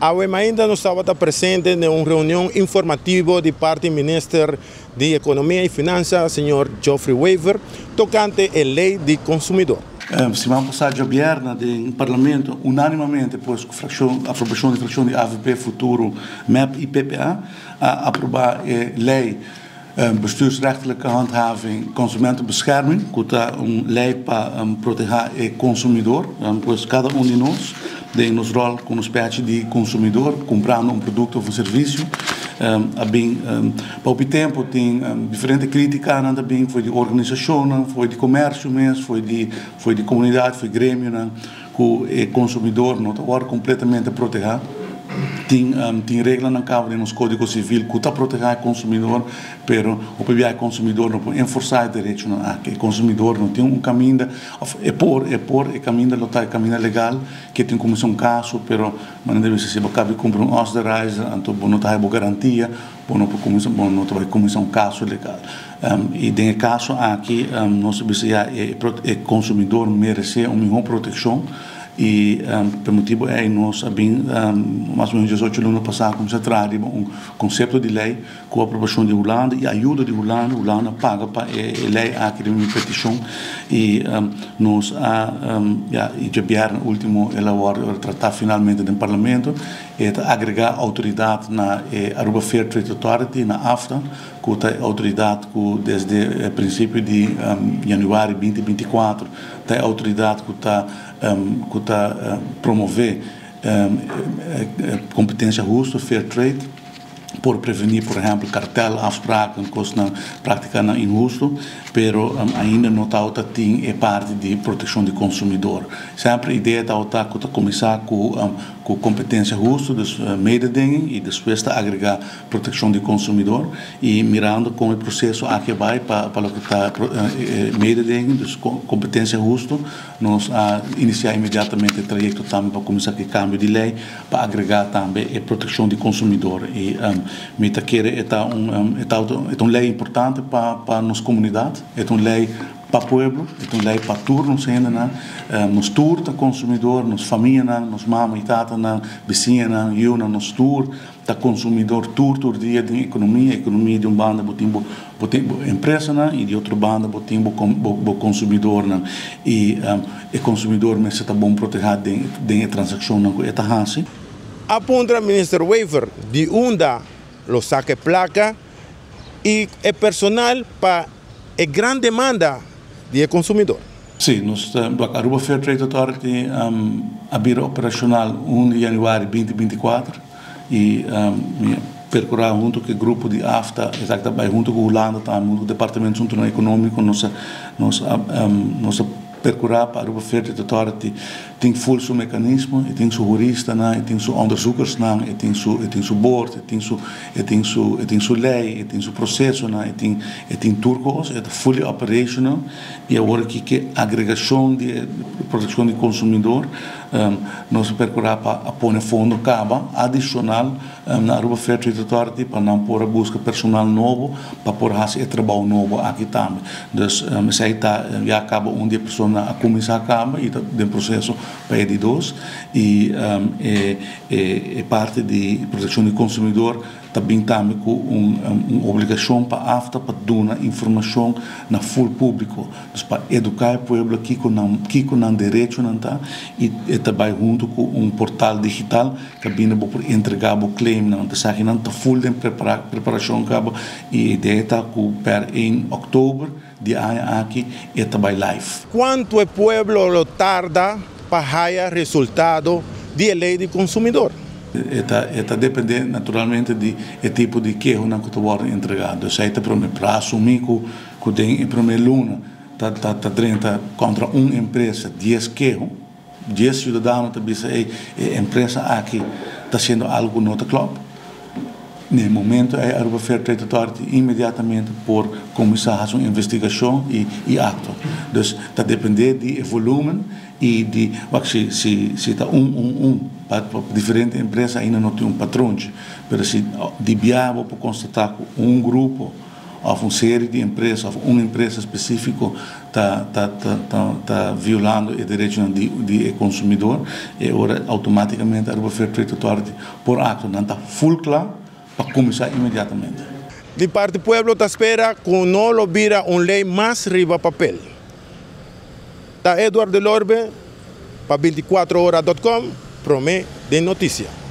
A ainda não estava presente em uma reunião informativa de parte do Ministro de Economia e Finanças, Sr. Geoffrey Weaver, tocante a lei de consumidor. Semana passada, aberta no Parlamento, unanimamente, depois da aprovação da fração de AVP Futuro, MEP e PPA, a aprovar a lei bestuursrechtelijke handhaving consumentenbescherming, que é uma lei para proteger o consumidor, pois cada de nós tem nosso rol como espécie de consumidor, comprando produto ou serviço. Para o tempo tem diferentes críticas, também foi de organização, foi de comércio mesmo, foi de comunidade, foi de grêmio, que o consumidor não está completamente protegido. Tem regra na cabo no Código Civil que está protegendo o consumidor, mas o PBI consumidor não pode enforçar o direito que o consumidor não tem caminho o caminho legal que tem como um caso, mas não deve ser cabe cumprir authorizer, então não tem garantia, não vai começar caso legal. E no caso aqui nós o consumidor merece uma melhor proteção. E por motivo nós mais ou menos 18 anos passados concentrado um conceito de lei com a aprovação de Holanda e a ajuda de Holanda paga para a lei aqui de minha petição e nós já no último elaborado tratar finalmente no Parlamento e agregar autoridade na Aruba Fair Trade Authority na AFTA que é a autoridade que desde o princípio de janeiro 2024 é a autoridade que está promover competência justa, fair trade, por prevenir, por exemplo, cartel, afspraken, prática injusta, mas ainda não tem parte de proteção do consumidor. Sempre a ideia está começar com competência justa dos mededinging e depois agregar proteção do consumidor e mirando como o processo aqui vai para o que está mededinging, dus competência justa, nós iniciar imediatamente o trajeto também para começar com o câmbio de lei para agregar também a proteção do consumidor e Mitaqueira é uma lei importante para nossa comunidade, é uma lei para o povo, é uma lei para turnos ainda, nos tour do consumidor, nos família, nos mama e tata, vizinha, eu, nos tour, da consumidor tour dia de economia de um banda botimbo empresa e de outra banda botimbo consumidor e o consumidor me está bom protegido de transação não é assim. Aponta o Ministro Weaver de onda lo saque placa e é personal para a grande demanda do consumidor. Sim, a Aruba Fair Trade Authority abriu operacional 1 de janeiro 2024 e percorrer junto com o grupo de AFTA, exatamente junto com a Holanda, o Departamento Econômico, nossa percorrer para a Aruba Fair Trade Authority tem full seu mecanismo, tem seu jurista, tem seu onderzoekers, tem seu board, tem sua lei, tem seu processo, tem turcos, é fully operational e agora que a agregação de proteção do consumidor nós percorrer para pôr fundo caba adicional na Aruba Fair Trade Authority para não pôr a busca personal novo para pôr fazer trabalho novo aqui também. Então, se aí já acaba dia pessoa a começar acaba e do processo para de dois e parte de proteção do consumidor também com uma obrigação para a AFTA para dar informação na full público para educar o povo que não direito não tá e também junto com um portal digital que vindo por entregar o claim não está não está full de preparação cabo e a ideia está per em outubro de ano aqui e também live. Quanto o povo tarda para ter resultado da lei do consumidor? Está depende naturalmente do tipo de queijo que está entregado. Se está para assumir que tem em primeira luna está 30 contra uma empresa 10 queijo, 10 cidadãos também a empresa aqui está sendo algo não club. No momento a Aruba Fair Trade Authority imediatamente por começar a fazer uma investigação e acto. Então está dependendo do volume e de se está para diferentes empresas ainda não tem patrão, mas se de viável para constatar que grupo of série de empresas, of uma empresa específica está violando o direito do consumidor, e agora automaticamente a oferta por acto não está full claro para começar imediatamente. De parte do povo está espera que não lo vira uma lei mais riba papel. Está Eduardo Lorbe para 24horas.com, promete de notícia.